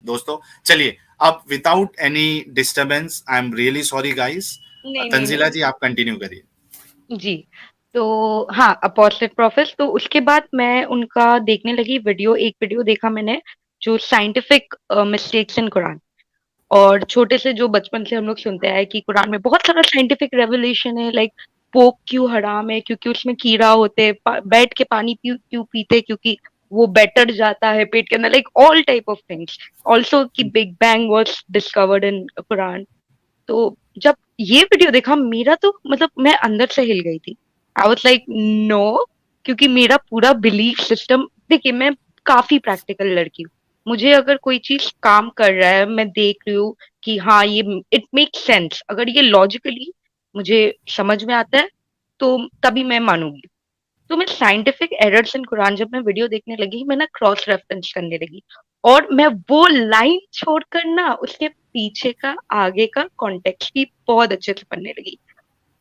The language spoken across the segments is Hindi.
दोस्तों। चलिए, अब without any disturbance, I am really sorry guys. नहीं नहीं तंजीला नहीं। जी, आप कंटिन्यू करिए। जी। तो हाँ, अपोस्टेड प्रोफेट्स, तो उसके बाद मैं उनका देखने लगी वीडियो। एक वीडियो देखा मैंने जो साइंटिफिक मिस्टेक्स इन कुरान। और छोटे से जो बचपन से हम लोग सुनते आए कि कुरान में बहुत सारा साइंटिफिक रेवलेशन है, लाइक पोक क्यों हराम है, क्योंकि उसमें कीड़ा होते हैं, बैठ के पानी क्यों पीते, क्योंकि वो बैटर जाता है पेट के अंदर, like all type of things. Also कि big bang was discovered in Quran. तो जब ये वीडियो देखा, मेरा तो मतलब मैं अंदर से हिल गई थी। I was like no. क्योंकि मेरा पूरा बिलीफ सिस्टम, देखिए मैं काफी प्रैक्टिकल लड़की हूँ। मुझे अगर कोई चीज काम कर रहा है, मैं देख रही हूँ कि हाँ ये इट मेक सेंस, अगर ये लॉजिकली मुझे समझ में आता है तो तभी मैं मानूंगी। तो मैं साइंटिफिक एरर्स इन कुरान जब मैं वीडियो देखने लगी, मैं ना क्रॉस रेफरेंस करने लगी। और मैं वो लाइन छोड़कर ना उसके पीछे का आगे का कॉन्टेक्स्ट भी बहुत अच्छे से पढ़ने लगी।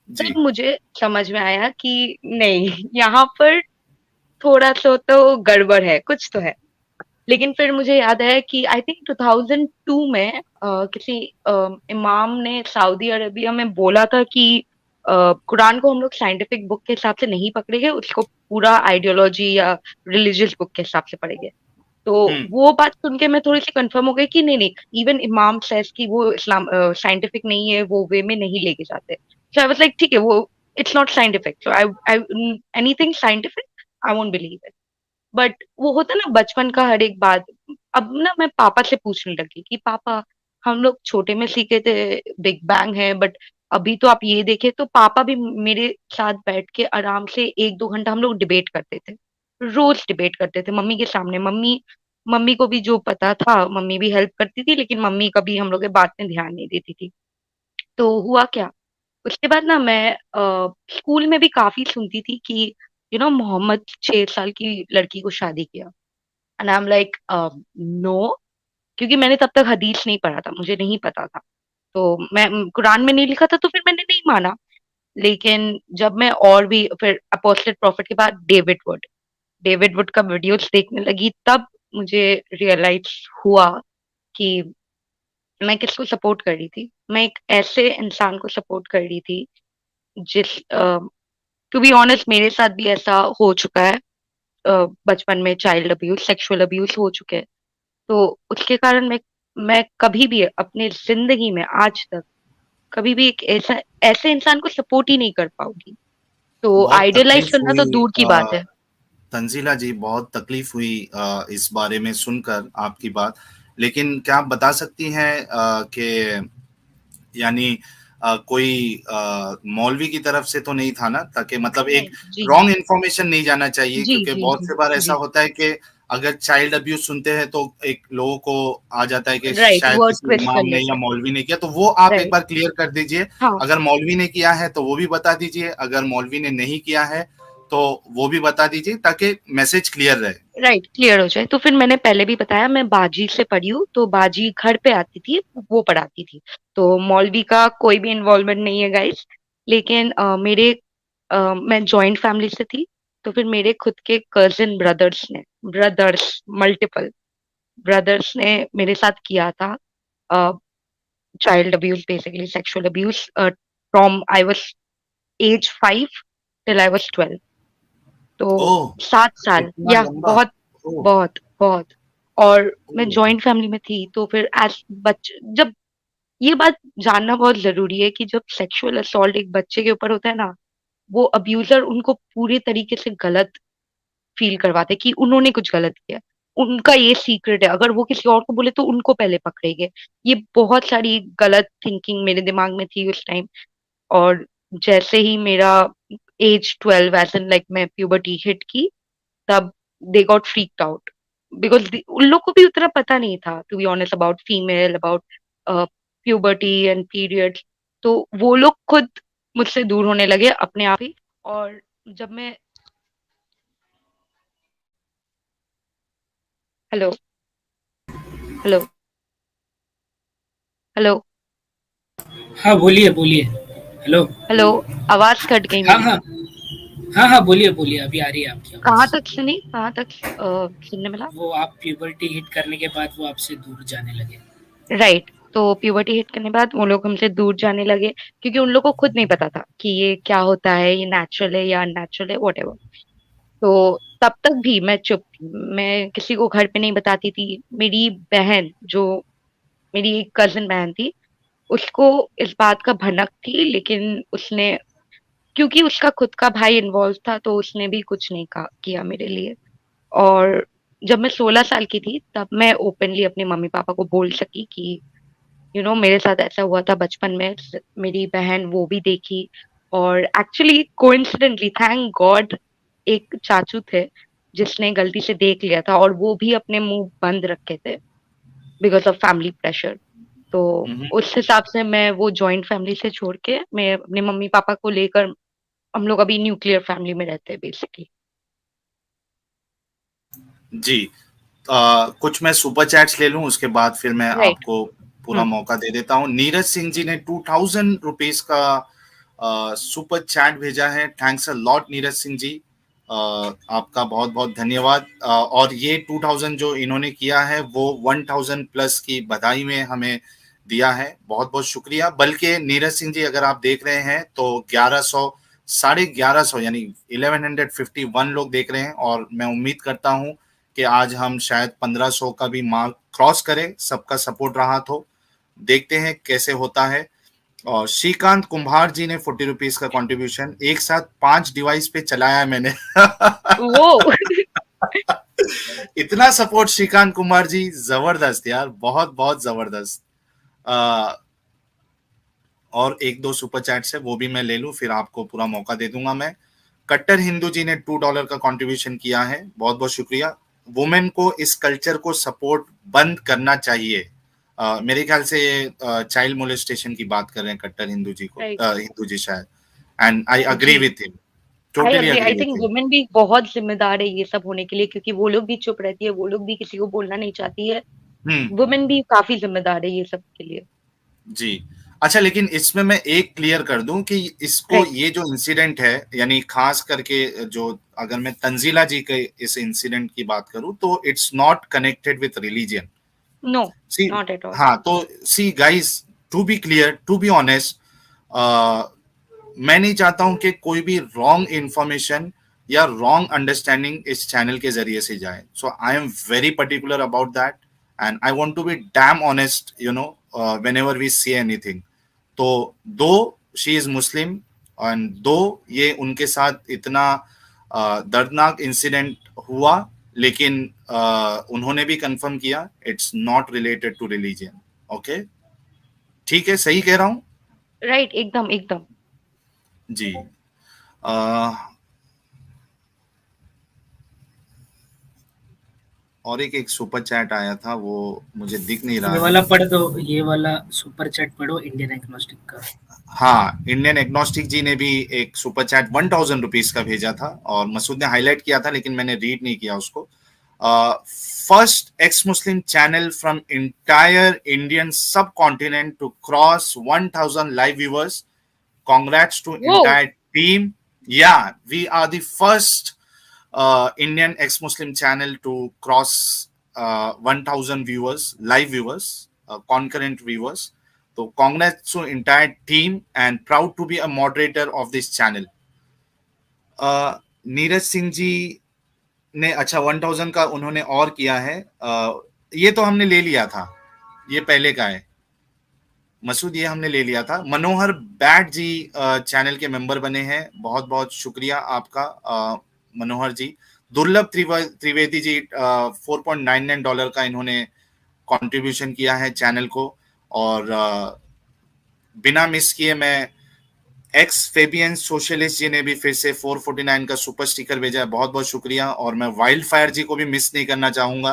जी। तब मुझे समझ में आया कि नहीं, यहाँ पर थोड़ा सा तो गड़बड़ है, कुछ तो है। लेकिन फिर मुझे याद है कि आई थिंक 2002 में किसी इमाम ने सऊदी अरेबिया में बोला था कि कुरान को हम लोग साइंटिफिक बुक के हिसाब से नहीं पकड़ेंगे, उसको पूरा आइडियोलॉजी या रिलीजियस बुक के हिसाब से पढ़ेंगे। तो हम्म। वो बात सुन के मैं थोड़ी सी कंफर्म हो गई कि नहीं नहीं, इवन इमाम सेज कि वो इस्लाम साइंटिफिक नहीं है, वो वे में नहीं लेके जाते। सो आई वाज लाइक ठीक है, वो it's not scientific, so I I anything scientific I won't believe it. But वो होता है ना बचपन का हर एक बात। अब ना मैं पापा से पूछने लगी कि पापा, हम लोग छोटे में सीखे थे बिग बैंग है, बट अभी तो आप ये देखे, तो पापा भी मेरे साथ बैठ के आराम से 1-2 घंटा हम लोग डिबेट करते थे। रोज डिबेट करते थे मम्मी के सामने। मम्मी मम्मी को भी जो पता था, मम्मी भी हेल्प करती थी, लेकिन मम्मी कभी हम लोग के बात में ध्यान नहीं देती थी। तो हुआ क्या, उसके बाद ना मैं स्कूल में भी काफी सुनती थी कि मोहम्मद 6 साल की लड़की को शादी किया। And I am like no. क्योंकि मैंने तब तक हदीस नहीं पढ़ा था, मुझे नहीं पता था। तो मैं कुरान में नहीं लिखा था, तो फिर मैंने नहीं माना। लेकिन जब मैं और भी फिर अपोस्टलेट प्रॉफिट के बाद डेविड वुड का वीडियोस देखने लगी, तब मुझे रियलाइज हुआ कि मैं किसको सपोर्ट कर रही थी। मैं एक ऐसे इंसान को सपोर्ट कर रही थी जिस टू बी ऑनेस्ट मेरे साथ भी ऐसा हो चुका है। बचपन में चाइल्ड अब्यूज, सेक्सुअल अब्यूज हो चुके हैं। तो उसके कारण मैं कभी भी अपने जिंदगी में आज तक कभी भी एक ऐसा ऐसे इंसान को सपोर्ट ही नहीं कर पाऊंगी। तो बहुत आइडियलाइज तकलीफ करना तो हुई दूर की बात है। तंजीला जी, बहुत तकलीफ हुई इस बारे में सुनकर आपकी बात। लेकिन क्या आप बता सकती हैं कि यानी कोई मौलवी की तरफ से तो नहीं था ना, ताकि मतलब एक नहीं। जी रॉन्ग इन्फॉर्मेशन नहीं जाना चाहिए, जी क्योंकि जी बहुत जी से बार ऐसा जी। होता है कि अगर चाइल्ड अब्यूज सुनते हैं तो एक लोगों को आ जाता है कि राइट, शायद वर्ड किसी ट्विस्ट कर इमाम ने लेते या हैं। मौलवी ने किया, तो वो आप एक राइट। बार क्लियर कर दीजिए। हाँ। अगर मौलवी ने किया है तो वो भी बता दीजिए, अगर मौलवी ने नहीं किया है तो वो भी बता दीजिए, ताकि मैसेज क्लियर रहे। राइट, क्लियर हो जाए। तो फिर मैंने पहले भी बताया, मैं बाजी से पढ़ी हूँ, तो बाजी घर पे आती थी, वो पढ़ाती थी। तो मौलवी का कोई भी इन्वॉल्वमेंट नहीं है गाइस। लेकिन मैं जॉइंट फैमिली से थी। तो फिर मेरे खुद के कजिन ब्रदर्स मल्टीपल ब्रदर्स ने मेरे साथ किया था child abuse, basically sexual abuse, from I was age 5 till I was 12। तो ओह, 7 साल, इतना या लंबा। बहुत ओह। बहुत बहुत। और मैं ओह। जॉइंट फैमिली में थी, तो फिर एज जब ये बात जानना बहुत जरूरी है कि जब सेक्सुअल असॉल्ट एक बच्चे के ऊपर होता है ना, वो अब्यूजर उनको पूरे तरीके से गलत फील करवाते हैं कि उन्होंने कुछ गलत किया। उनका ये सीक्रेट है, अगर वो किसी और को बोले तो उनको पहले पकड़ेंगे। ये बहुत सारी गलत थिंकिंग मेरे दिमाग में थी उस टाइम। और जैसे ही मेरा एज 12, एज इन लाइक मैं प्यूबर्टी हिट की, तब they got freaked out. Because उन लोग को भी उतना पता नहीं था, to be honest, about female, about puberty and periods. तो वो लोग खुद मुझसे दूर होने लगे अपने आप ही। और जब मैं हेलो हेलो हेलो हाँ बोलिए बोलिए। हेलो। हेलो, आवाज कट गई हाँ मेरी। हाँ। हाँ हाँ, बोलिए बोलिए, अभी आ रही है आपकी कहाँ आवाज। तक सुनी, कहाँ तक सुनने मिला? वो आप प्यूबर्टी हिट करने के बाद वो आपसे दूर जाने लगे। राइट, तो प्यूबर्टी हिट करने के बाद वो लोग हमसे दूर जाने लगे, क्योंकि उन लोग को खुद नहीं पता था कि ये क्या होता है, ये नेचुरल है या अननेचुरल है, वॉटेवर। तो तब तक भी मैं चुप थी, मैं किसी को घर पे नहीं बताती थी। मेरी बहन, जो मेरी एक कजिन बहन थी, उसको इस बात का भनक थी, लेकिन उसने, क्योंकि उसका खुद का भाई इन्वॉल्व था, तो उसने भी कुछ नहीं कहा किया मेरे लिए। और जब मैं 16 साल की थी, तब मैं ओपनली अपने मम्मी पापा को बोल सकी कि मेरे साथ ऐसा हुआ था बचपन में। मेरी बहन वो भी देखी, और एक्चुअली कोइंसिडेंटली, थैंक गॉड, एक चाचू थे जिसने गलती से देख लिया था, और वो भी अपने मुंह बंद रखे थे बिकॉज ऑफ फैमिली प्रेशर। तो हम्म। उस हिसाब से मैं वो जॉइंट फैमिली से छोड़ के मैं अपने मम्मी पापा को लेकर, हम लोग अभी न्यूक्लियर फैमिली में रहते हैं बेसिकली। जी। कुछ मैं सुपर चैट्स ले लूं, उसके बाद फिर मैं राइट। आपको पूरा हम्म। मौका दे देता हूं। नीरज सिंह जी ने 2000 रुपीज का सुपर चैट भेजा है। Thanks a lot Neeraj Singh ji, आपका बहुत बहुत धन्यवाद। और ये 2000 जो इन्होंने किया है वो 1000 प्लस की बधाई में हमें दिया है। बहुत बहुत शुक्रिया। बल्कि नीरज सिंह जी, अगर आप देख रहे हैं तो 1100, 1150, यानी 1151 लोग देख रहे हैं, और मैं उम्मीद करता हूं कि आज हम शायद 1500 का भी मार्क क्रॉस करें। सबका सपोर्ट रहा तो देखते हैं कैसे होता है। और श्रीकांत कुम्भार जी ने 40 रुपीज का कंट्रीब्यूशन, एक साथ 5 डिवाइस पे चलाया है मैंने। वो इतना सपोर्ट श्रीकांत कुमार जी, जबरदस्त यार, बहुत बहुत जबरदस्त। और एक दो सुपर चैट्स है, वो भी मैं ले लूं, फिर आपको पूरा मौका दे दूंगा मैं। कट्टर हिंदू जी ने $2 का कंट्रीब्यूशन किया है, बहुत बहुत शुक्रिया। वुमेन को इस कल्चर को सपोर्ट बंद करना चाहिए। मेरे ख्याल से ये चाइल्ड मोलेस्टेशन की बात कर रहे हैं कट्टर हिंदू जी को, राइट। हिंदू जी शायद। And I agree ji, with him, I totally agree. Agree I with think him. Women भी बहुत जिम्मेदार है ये सब होने के लिए, क्योंकि वो लोग भी चुप रहती है, वो लोग भी किसी को बोलना नहीं चाहती है। हम्म। वुमेन भी काफी जिम्मेदार है ये सब के लिए। जी। अच्छा, लेकिन इसमें मैं एक क्लियर कर दूं कि इसको, राइट। ये जो इंसिडेंट है, यानी खास करके जो, अगर मैं तंजीला जी के इस इंसिडेंट की बात करूं, तो it's not connected with religion. No, see, not at all. हाँ, तो see guys, to be clear, to be honest, मैं नहीं चाहता हूं कि कोई भी रॉन्ग इंफॉर्मेशन या रॉन्ग अंडरस्टैंडिंग इस चैनल के जरिए से जाए। So I am very particular about that, and I want to be damn honest, whenever we see anything. तो दो शी इज मुस्लिम, एंड दो ये उनके साथ इतना दर्दनाक इंसिडेंट हुआ, लेकिन उन्होंने भी कंफर्म किया it's not related to religion. Okay, ठीक है, सही कह रहा हूं? राइट, एकदम एकदम। जी। uh, और एक सुपर चैट आया था, वो मुझे दिख नहीं रहा ये है। वाला पढ़ दो, ये वाला सुपर चैट पढ़ो इंडियन एग्नोस्टिक का। हाँ, इंडियन एग्नोस्टिक जी ने भी एक सुपर चैट 1000 रुपीज का भेजा था, और मसूद ने हाईलाइट किया था, लेकिन मैंने रीड नहीं किया उसको। First ex Muslim channel from entire Indian subcontinent to cross 1000 live viewers. Congrats to वो entire team. Yeah, we are the first Indian ex-Muslim channel to cross 1000 viewers, live viewers, concurrent viewers. So congrats to entire team, and proud to be a moderator of this channel. Neeraj Singh ji ने, अच्छा, 1000 का उन्होंने और किया है। ये तो हमने ले लिया था, ये पहले का है मसूद, ये हमने ले लिया था। मनोहर बैट जी चैनल के मेंबर बने हैं, बहुत बहुत शुक्रिया आपका मनोहर जी। दुर्लभ त्रिवेदी जी $4.99 का इन्होंने कंट्रीब्यूशन किया है चैनल को। और बिना मिस किए, मैं एक्स फेबियन सोशलिस्ट जी ने भी फिर से 449 का सुपर स्टिकर भेजा है, बहुत बहुत शुक्रिया। और मैं वाइल्ड फायर जी को भी मिस नहीं करना चाहूंगा,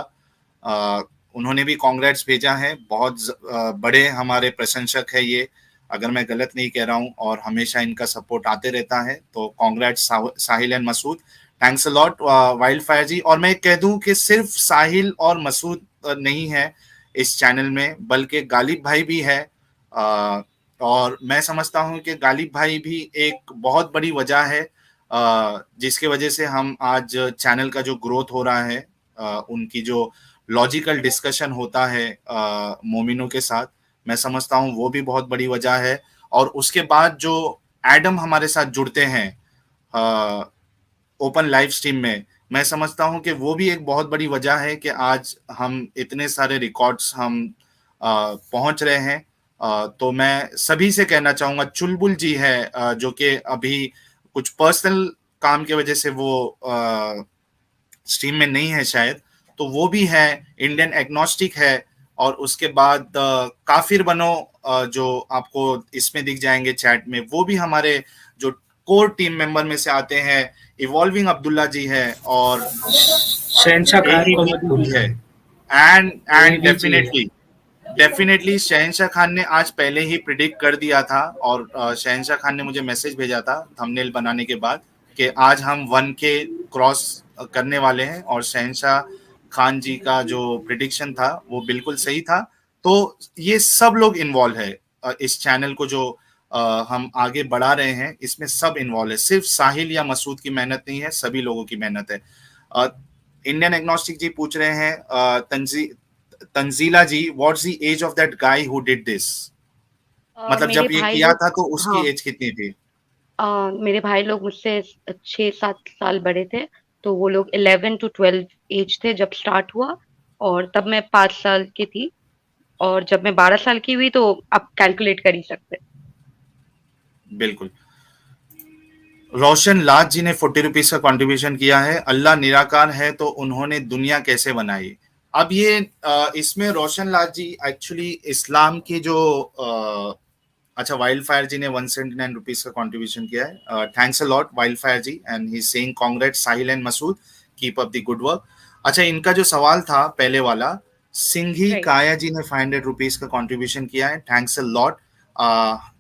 उन्होंने भी कांग्रेट्स भेजा है। बहुत बड़े हमारे प्रशंसक है ये, अगर मैं गलत नहीं कह रहा हूं, और हमेशा इनका सपोर्ट आते रहता है। तो congrats Sahil and Masood, thanks a lot wild fire ji. और मैं कह दूं कि सिर्फ साहिल और मसूद नहीं है इस चैनल में, बल्कि गालिब भाई भी है। और मैं समझता हूं कि गालिब भाई भी एक बहुत बड़ी वजह है जिसकी वजह से हम आज चैनल का जो ग्रोथ हो रहा है, उनकी जो लॉजिकल डिस्कशन होता है मोमिनों के साथ, मैं समझता हूँ वो भी बहुत बड़ी वजह है। और उसके बाद जो एडम हमारे साथ जुड़ते हैं ओपन लाइव स्ट्रीम में, मैं समझता हूं कि वो भी एक बहुत बड़ी वजह है कि आज हम इतने सारे रिकॉर्ड्स हम पहुंच रहे हैं। तो मैं सभी से कहना चाहूंगा, चुलबुल जी है जो कि अभी कुछ पर्सनल काम की वजह से वो स्ट्रीम में नहीं है शायद, तो वो भी है, इंडियन एग्नोस्टिक है। और उसके बाद काफिर बनो जो आपको इसमें दिख जाएंगे चैट में, वो भी हमारे जो कोर टीम मेंबर में से आते हैं। इवॉल्विंग अब्दुल्ला जी है और शहनशाह खान को मत भी है। भूलना। एंड एवी जी है। डेफिनेटली शहनशाह खान ने आज पहले ही प्रिडिक्ट कर दिया था, और शहनशाह खान ने मुझे मैसेज भेजा था थंबनेल बनाने के बाद कि आज हम 1K क्रॉस करने वाले हैं, और शहनशाह खान जी का जो प्रिडिक्शन था वो बिल्कुल सही था। तो ये सब लोग इन्वॉल्व है इस चैनल को जो हम आगे बढ़ा रहे हैं, इसमें सब इन्वॉल्व है, सिर्फ साहिल या मसूद की मेहनत नहीं है, सभी लोगों की मेहनत है। इंडियन एग्नोस्टिक जी पूछ रहे हैं Tanzeela ji, what's the age of that guy who did this, मतलब मेरे जब ये भाई किया लोग, था तो उसकी हाँ, एज कितनी थी? मेरे भाई लोग मुझसे 6-7 साल बड़े थे, तो वो लोग 11 to 12 एज थे जब स्टार्ट हुआ, और तब मैं 5 साल की थी, और जब मैं 12 साल की हुई तो आप कैलकुलेट कर ही सकते। बिल्कुल। रोशन लाज जी ने 40 रुपीज का कंट्रीब्यूशन किया है। अल्लाह निराकार है तो उन्होंने दुनिया कैसे बनाई? अब ये इसमें रोशन लाज जी एक्चुअली इस्लाम की जो अच्छा, वाइल्ड फायर जी ने 179 रुपीज का कंट्रीब्यूशन किया है। Thanks a lot wild fire ji, and he saying congrats Sahil and Masood, keep up the good work. अच्छा, इनका जो सवाल था पहले वाला, सिंघी राइट। काया जी ने 500 रुपीज का कंट्रीब्यूशन किया है, thanks a lot.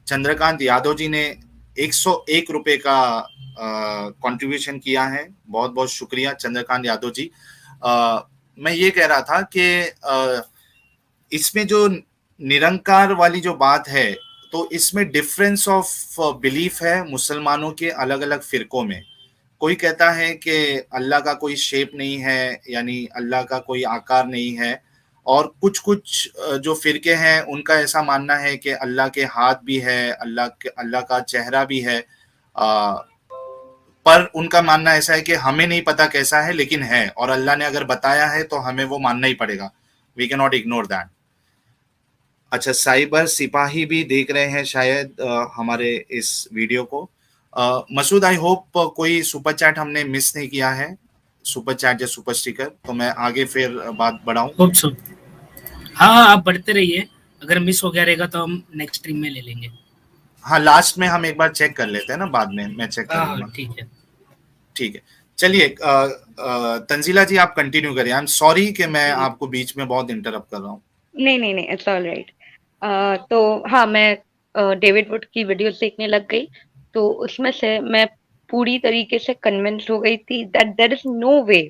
Chandrakant Yadav ji ने 101 रुपए का कंट्रीब्यूशन किया है, बहुत बहुत शुक्रिया चंद्रकांत यादव जी। मैं ये कह रहा था कि इसमें जो निरंकार वाली जो बात है, तो इसमें डिफरेंस ऑफ बिलीफ है मुसलमानों के अलग अलग फिरकों में। कोई कहता है कि अल्लाह का कोई शेप नहीं है, यानी अल्लाह का कोई आकार नहीं है, और कुछ कुछ जो फिरके हैं उनका ऐसा मानना है कि अल्लाह के हाथ भी है, अल्लाह का चेहरा भी है। पर उनका मानना ऐसा है कि हमें नहीं पता कैसा है, लेकिन है, और अल्लाह ने अगर बताया है तो हमें वो मानना ही पड़ेगा। We can not ignore that. अच्छा, साइबर सिपाही भी देख रहे हैं शायद हमारे इस वीडियो को। मसूद, आई होप कोई सुपर चैट हमने मिस नहीं किया है, सुपर चैट या सुपर स्टिकर, तो मैं आगे फिर बात बढ़ाऊं। Hope so. हाँ हाँ, आप बढ़ते रहिए। अगर मिस हो गया रहेगा तो हम नेक्स्ट स्ट्रीम में ले लेंगे। हाँ, लास्ट में हम एक बार चेक कर लेते हैं ना, बाद में मैं चेक कर हाँ हाँ, लूंगा। ठीक है। ठीक है, चलिए। तंजीला जी आप कंटिन्यू करिए। आई एम सॉरी कि मैं जी, आपको बीच में बहुत इंटरप्ट कर रहा हूँ। नहीं नहीं नहीं, इट्स ऑल राइट। तो हाँ, मैं डेविड वुड की वीडियोस देखने लग गई, तो उसमें से मैं पूरी तरीके से कन्विंस हो गई थी that there is no way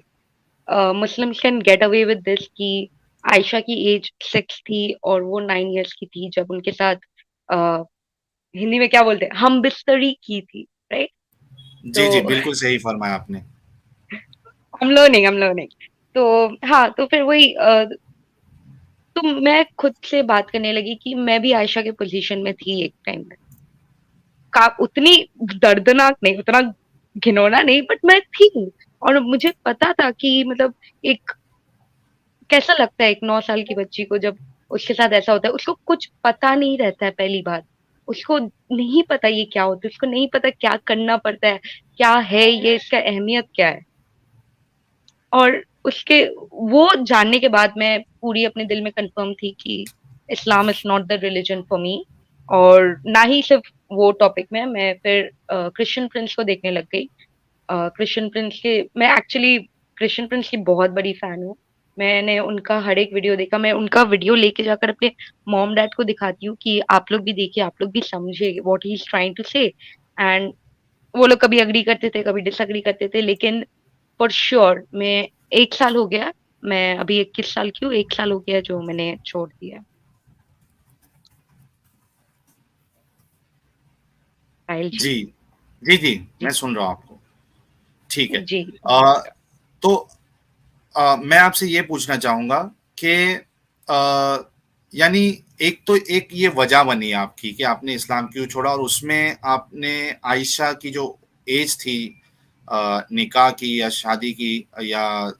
Muslims can get away with this, कि आयशा की एज 6 थी और वो 9 इयर्स की थी जब उनके साथ अ, हिंदी में क्या बोलते हैं, हम बिस्तरी की थी, राइट? जी जी, तो बिल्कुल सही फरमाया आपने। I'm learning। तो हाँ, तो फिर वही तो मैं खुद से बात करने लगी कि मैं भी आयशा के पोजीशन में थी एक टाइम में, का उतनी दर्दनाक नहीं, उतना घिनौना नहीं, बट मैं थी, और मुझे पता था कि मतलब एक कैसा लगता है एक 9 साल की बच्ची को जब उसके साथ ऐसा होता है। उसको कुछ पता नहीं रहता है, पहली बात, उसको नहीं पता ये क्या होता है, उसको नहीं पता क्या करना पड़ता है, क्या है ये, इसका अहमियत क्या है। और उसके वो जानने के बाद मैं पूरी अपने दिल में कंफर्म थी कि Islam is not the religion for me. और ना ही सिर्फ वो टॉपिक में, मैं फिर क्रिश्चियन प्रिंस को देखने लग गई। क्रिश्चियन प्रिंस के मैं एक्चुअली क्रिश्चियन प्रिंस की बहुत बड़ी फैन हूँ। मैंने उनका हर एक वीडियो देखा, मैं उनका वीडियो लेके जाकर अपने मॉम डैड को दिखाती हूँ कि आप लोग भी देखिए, आप लोग भी समझे what he is trying to say. And वो लोग कभी अग्री करते थे, कभी डिसअग्री करते थे, लेकिन फॉर श्योर मैं 1 साल हो गया, मैं अभी 21 साल की हूँ, 1 साल हो गया जो मैंने छोड़ दिया। साहिल जी। जी जी जी, मैं जी। सुन रहा हूँ आपको। ठीक है। जी। तो मैं आपसे ये पूछना चाहूंगा कि यानी एक ये वजह बनी आपकी कि आपने इस्लाम क्यों छोड़ा, और उसमें आपने आयशा की जो एज थी निकाह की या शादी की, या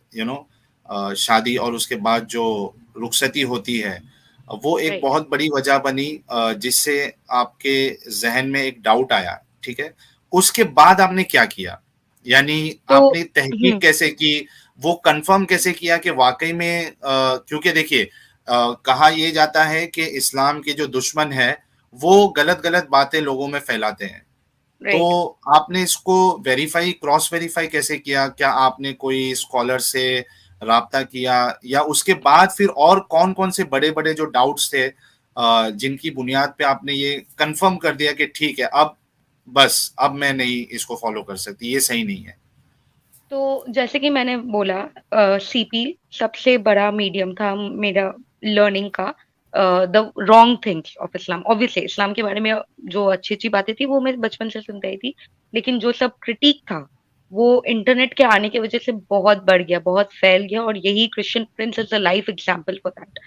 शादी और उसके बाद जो रुखसती होती है, वो एक राइट। बहुत बड़ी वजह बनी जिससे आपके जहन में एक डाउट आया। ठीक है, उसके बाद आपने क्या किया? यानी तो आपने तहकीक कैसे की, वो कंफर्म कैसे किया कि वाकई में क्योंकि देखिए कहा यह जाता है कि इस्लाम के जो दुश्मन है वो गलत गलत बातें लोगों में फैलाते हैं। तो राइट। आपने इसको वेरीफाई, क्रॉस वेरीफाई कैसे किया? क्या आपने कोई स्कॉलर से राब्ता किया, या उसके बाद फिर और कौन कौन से बड़े बड़े जो डाउट्स थे जिनकी बुनियाद पे आपने ये कंफर्म कर दिया कि ठीक है, अब बस अब मैं नहीं इसको फॉलो कर सकती, ये सही नहीं है? तो जैसे कि मैंने बोला, सीपी सबसे बड़ा मीडियम था मेरा लर्निंग का। The wrong things of Islam, obviously Islam के बारे में जो अच्छी अच्छी बातें थी वो मैं बचपन से सुनती ही थी, लेकिन जो सब क्रिटिक था वो इंटरनेट के आने की वजह से बहुत बढ़ गया, बहुत फैल गया, और यही Christian Prince is a life example for that.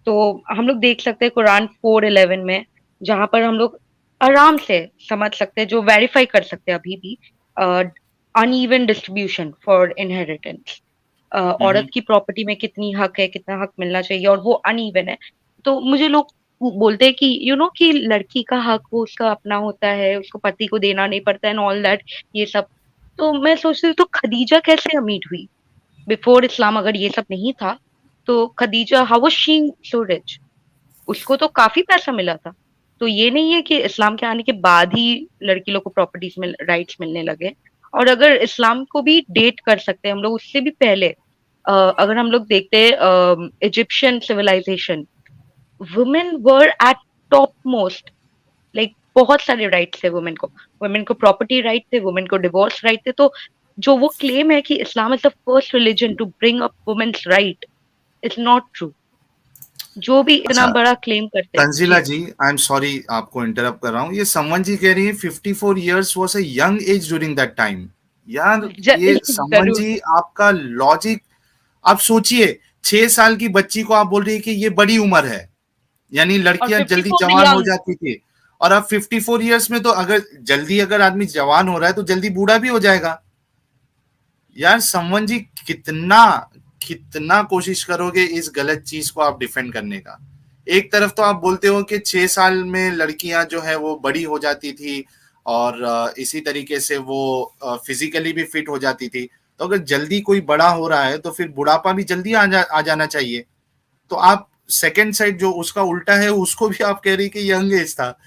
तो हम लोग देख सकते हैं कुरान 4:11 में, जहां पर हम लोग आराम से समझ सकते हैं, जो वेरीफाई कर सकते हैं अभी भी, अनइवन डिस्ट्रीब्यूशन फॉर इनहेरिटेंस। औरत हम्म। की प्रॉपर्टी में कितनी हक है, कितना हक मिलना चाहिए, और वो अनइवन है। तो मुझे लोग बोलते हैं कि कि लड़की का हक वो उसका अपना होता है, उसको पति को देना नहीं पड़ता एंड ऑल दैट, ये सब। तो मैं सोचती हूँ, तो खदीजा कैसे अमीर हुई बिफोर इस्लाम? अगर ये सब नहीं था तो Khadija, how was she so rich? उसको तो काफी पैसा मिला था। तो ये नहीं है कि इस्लाम के आने के बाद ही लड़की लोग को प्रॉपर्टीज में राइट्स मिलने लगे। और अगर इस्लाम को भी डेट कर सकते हैं हम लोग, उससे भी पहले अगर हम लोग देखते हैं Egyptian civilisation, women were at top most, like बहुत सारे राइट्स थे वुमेन को। वुमेन को प्रॉपर्टी राइट थे, वुमेन को डिवोर्स राइट थे। तो जो वो क्लेम है कि Islam is the first religion to bring up women's right, it's not true. जो भी इतना अच्छा, बड़ा क्लेम करते हैं तंजीला जी। जी, आई एम सॉरी आपको इंटरप्ट कर रहा हूँ। ये समवन जी कह रही है 54 years was a young age during that time. यार ये समवन जरूर। जी, आपका लॉजिक, आप सोचिए, 6 साल की बच्ची को आप बोल रही है कि ये बड़ी उम्र है, यानी और लड़कियां जल्दी 54 जवान हो यंग। जाती थी। और अब 54 इयर्स में तो अगर जल्दी अगर आदमी जवान हो रहा है तो जल्दी बूढ़ा भी हो जाएगा। यार समवन जी, कितना कितना कोशिश करोगे इस गलत चीज को आप डिफेंड करने का? एक तरफ तो आप बोलते हो कि 6 साल में लड़कियां जो है वो बड़ी हो जाती थी, और इसी तरीके से वो फिजिकली भी फिट हो जाती थी। तो अगर जल्दी कोई बड़ा हो रहा है तो फिर बुढ़ापा भी जल्दी आ जाना चाहिए। तो आप सेकंड साइड जो उसका उल्टा है उसको भी आप कह रही कि यंग एज था।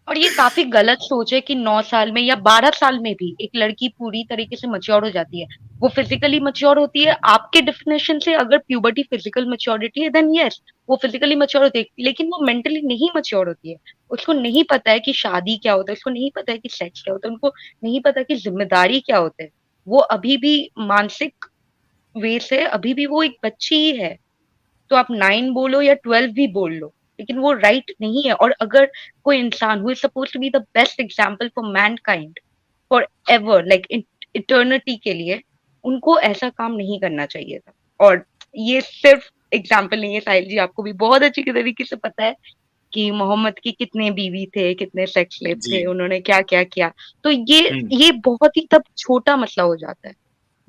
और ये काफी गलत सोच है कि 9 साल में या 12 साल में भी एक लड़की पूरी तरीके से मच्योर हो जाती है। वो फिजिकली मच्योर होती है आपके डेफिनेशन से। अगर प्यूबर्टी फिजिकल मच्योरिटी है देन यस, वो फिजिकली मच्योर होती है, लेकिन वो मेंटली नहीं मच्योर होती है। उसको नहीं पता है कि शादी क्या होता है, उसको नहीं पता है कि सेक्स क्या होता है, उनको नहीं पता कि जिम्मेदारी क्या होता है। वो अभी भी मानसिक वे से अभी भी वो एक बच्ची ही है। तो आप 9 बोलो या 12 भी बोल लो, लेकिन वो राइट नहीं है। और अगर कोई इंसान who is suppose to be the best example for mankind forever, like eternity के लिए, उनको ऐसा काम नहीं करना चाहिए था। और ये सिर्फ एग्जाम्पल नहीं है साहिल जी, आपको भी बहुत अच्छी तरीके से पता है कि मोहम्मद की कितने बीवी थे, कितने सेक्स स्लेव जी। थे, उन्होंने क्या क्या किया। तो ये हम्म। ये बहुत ही तब छोटा मसला हो जाता है।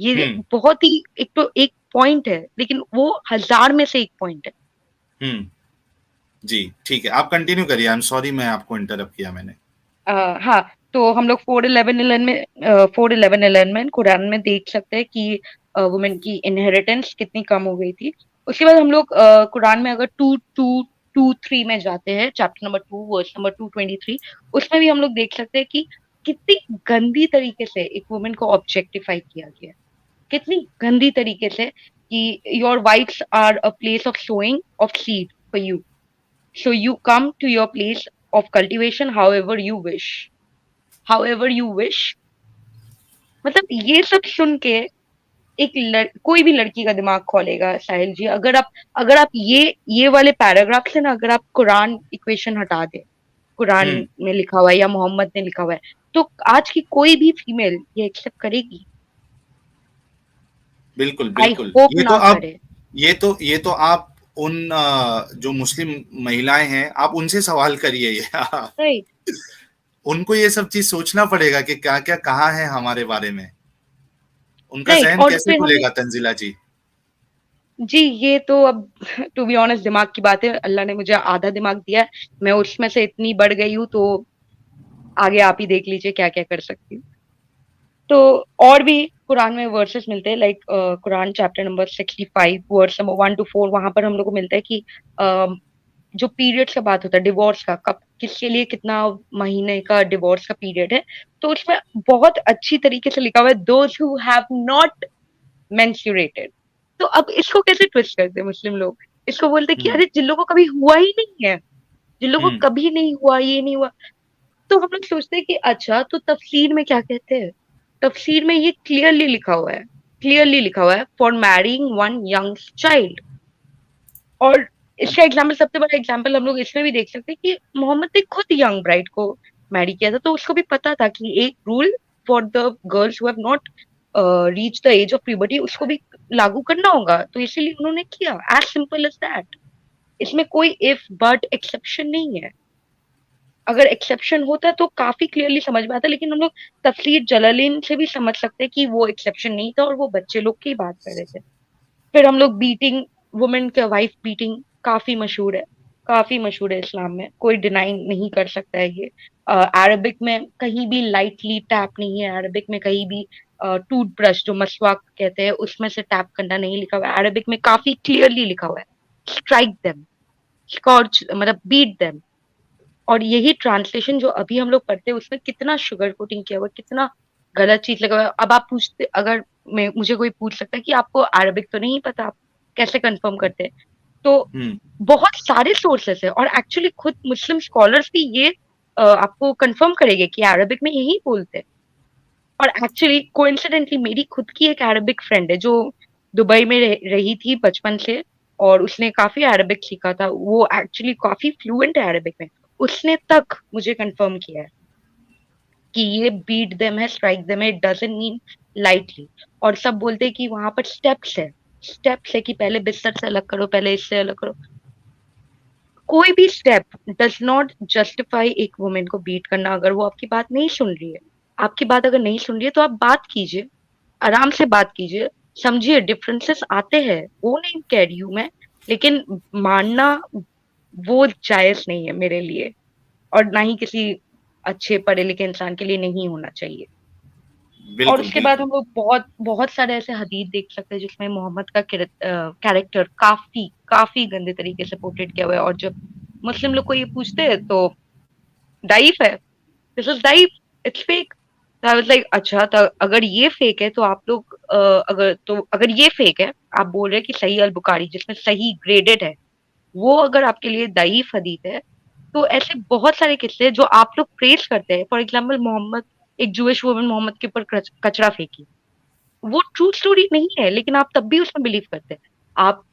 ये हम्म। बहुत ही एक तो एक पॉइंट है, लेकिन वो हजार में से एक पॉइंट है। हम्म। जी, ठीक है, आप कंटिन्यू करिए। आई एम सॉरी, मैं आपको इंटरप्ट किया मैंने। हाँ, तो हम लोग 4:11 में कुरान में देख सकते हैं कि वुमेन की इनहेरिटेंस कितनी कम हो गई थी। उसके बाद हम लोग कुरान में अगर 2:2-2:3 में जाते हैं, चैप्टर नंबर 2 वर्स नंबर 223, उसमें भी हम लोग देख सकते हैं कि कितनी गंदी तरीके से एक वुमेन को ऑब्जेक्टिफाई किया गया है। कितनी गंदी तरीके से कि your wives are a place of sowing of seed for you, so you come to your place of cultivation however you wish। मतलब ये सब सुन के कोई भी लड़की का दिमाग खोलेगा साहिल जी। अगर आप ये वाले पैराग्राफ से ना, अगर आप कुरान इक्वेशन हटा दे, कुरान हम्म। में लिखा हुआ है या मोहम्मद ने लिखा हुआ है, तो आज की कोई भी फीमेल ये एक्सेप्ट करेगी? बिल्कुल, आई बिल्कुल। होप ना करे। ये तो आप उन जो मुस्लिम महिलाएं हैं, आप उनसे सवाल करिए ये। राइट। उनको ये सब चीज सोचना पड़ेगा कि क्या क्या कहाँ है हमारे बारे में। उनका राइट, जहन और कैसे फिर हम खुलेगा, तंजीला जी? जी, ये तो अब टू बी ऑनेस्ट दिमाग की बात है। अल्लाह ने मुझे आधा दिमाग दिया है, मैं उसमें से इतनी बढ़ गई हूँ, तो आगे आप ही देख लीजिए क्या क्या कर सकती हूँ। तो और भी कुरान में वर्सेस मिलते हैं, like Quran chapter number 65 verse number 1 to 4, वहां पर हम लोग को मिलता है कि जो पीरियड्स का बात होता है, डिवोर्स का, कब किसके लिए कितना महीने का डिवोर्स का पीरियड है, तो उसमें बहुत अच्छी तरीके से लिखा हुआ है, दोज हु हैव नॉट मेंस्ट्रुएटेड। तो अब इसको कैसे ट्विस्ट करते हैं मुस्लिम लोग? इसको बोलते हैं कि हम्म। अरे जिन लोगों को कभी हुआ ही नहीं है, जिन लोगों हम्म। को कभी नहीं हुआ, ये नहीं हुआ, तो हम लोग सोचते हैं कि अच्छा, तो तफसीर में क्या कहते हैं? तफसीर में ये क्लियरली लिखा हुआ है, क्लियरली लिखा हुआ है, for marrying one young child. और इसका एग्जाम्पल, सबसे बड़ा एग्जाम्पल हम लोग इसमें भी देख सकते हैं कि मोहम्मद ने खुद यंग ब्राइड को मैरी किया था, तो उसको भी पता था कि एक rule for the girls who have not reach the age of puberty उसको भी लागू करना होगा, तो इसीलिए उन्होंने किया, एज सिंपल एज दैट। इसमें कोई इफ बट एक्सेप्शन नहीं है। अगर एक्सेप्शन होता तो काफी क्लियरली समझ में आता, लेकिन हम लोग तफसीर जलालीन से भी समझ सकते हैं कि वो एक्सेप्शन नहीं था और वो बच्चे लोग की बात कर रहे थे। फिर हम लोग बीटिंग, वुमेन का वाइफ बीटिंग काफी मशहूर है, काफी मशहूर है इस्लाम में, कोई डिनाई नहीं कर सकता है ये। अरबिक में कहीं भी लाइटली टैप नहीं है, अरबिक में कहीं भी टूथब्रश जो मसवाक कहते हैं उसमें से टैप करना नहीं लिखा हुआ है, अरबिक में काफी क्लियरली लिखा हुआ है, स्ट्राइक देम, स्कॉर्च मतलब बीट देम। और यही ट्रांसलेशन जो अभी हम लोग पढ़ते हैं उसमें कितना शुगर कोटिंग किया हुआ है, कितना गलत चीज लगा हुआ है। अब आप पूछते, अगर मैं, मुझे कोई पूछ सकता है कि आपको अरबिक तो नहीं पता, आप कैसे कंफर्म करते हैं, तो हम्म। बहुत सारे सोर्सेस है, और एक्चुअली खुद मुस्लिम स्कॉलर्स भी ये आपको कंफर्म करेंगे कि अरबिक में यही बोलते हैं। और एक्चुअली कोइंसिडेंटली मेरी खुद की एक अरबिक फ्रेंड है जो दुबई में रही थी बचपन से, और उसने काफी अरबिक सीखा था, वो एक्चुअली काफी फ्लुएंट है अरबिक में। उसने तक मुझे कंफर्म किया है कि ये बीट देम है, स्ट्राइक देम है, इट डजंट मीन लाइटली। और सब बोलते हैं कि वहां पर स्टेप्स है, स्टेप्स है कि पहले बिस्तर से अलग करो, पहले इससे अलग करो। कोई भी स्टेप डज नॉट जस्टिफाई एक वुमेन को बीट करना अगर वो आपकी बात नहीं सुन रही है। आपकी बात अगर नहीं सुन रही है तो आप बात कीजिए, आराम से बात कीजिए, समझिए, डिफरेंसेस आते हैं, वो नहीं कह रही हूं मैं, लेकिन मानना वो जायज नहीं है मेरे लिए, और ना ही किसी अच्छे पढ़े लिखे इंसान के लिए नहीं होना चाहिए। और बिल्कुल, उसके बाद बिल्कुल। हम लोग बहुत बहुत सारे ऐसे हदीस देख सकते हैं जिसमें मोहम्मद का कैरेक्टर काफी काफी गंदे तरीके से पोर्ट्रेट किया हुआ है, और जब मुस्लिम लोग को ये पूछते हैं तो दाइफ है, दिस इज दाइफ, इट्स फेक। तो आई वाज लाइक अच्छा, तो अगर ये फेक है तो आप लोग अगर ये फेक है, आप बोल रहे हैं कि सही अल बुखारी जिसमें सही ग्रेडेड है, वो अगर आपके लिए दाइफ हदीस है, तो ऐसे बहुत सारे किस्से हैं जो आप लोग प्रेस करते हैं। फॉर एग्जाम्पल मोहम्मद, एक जूइश वुमन मोहम्मद के ऊपर कचरा फेंकी, वो ट्रू स्टोरी नहीं है, लेकिन आप तब भी उसमें बिलीव करते हैं।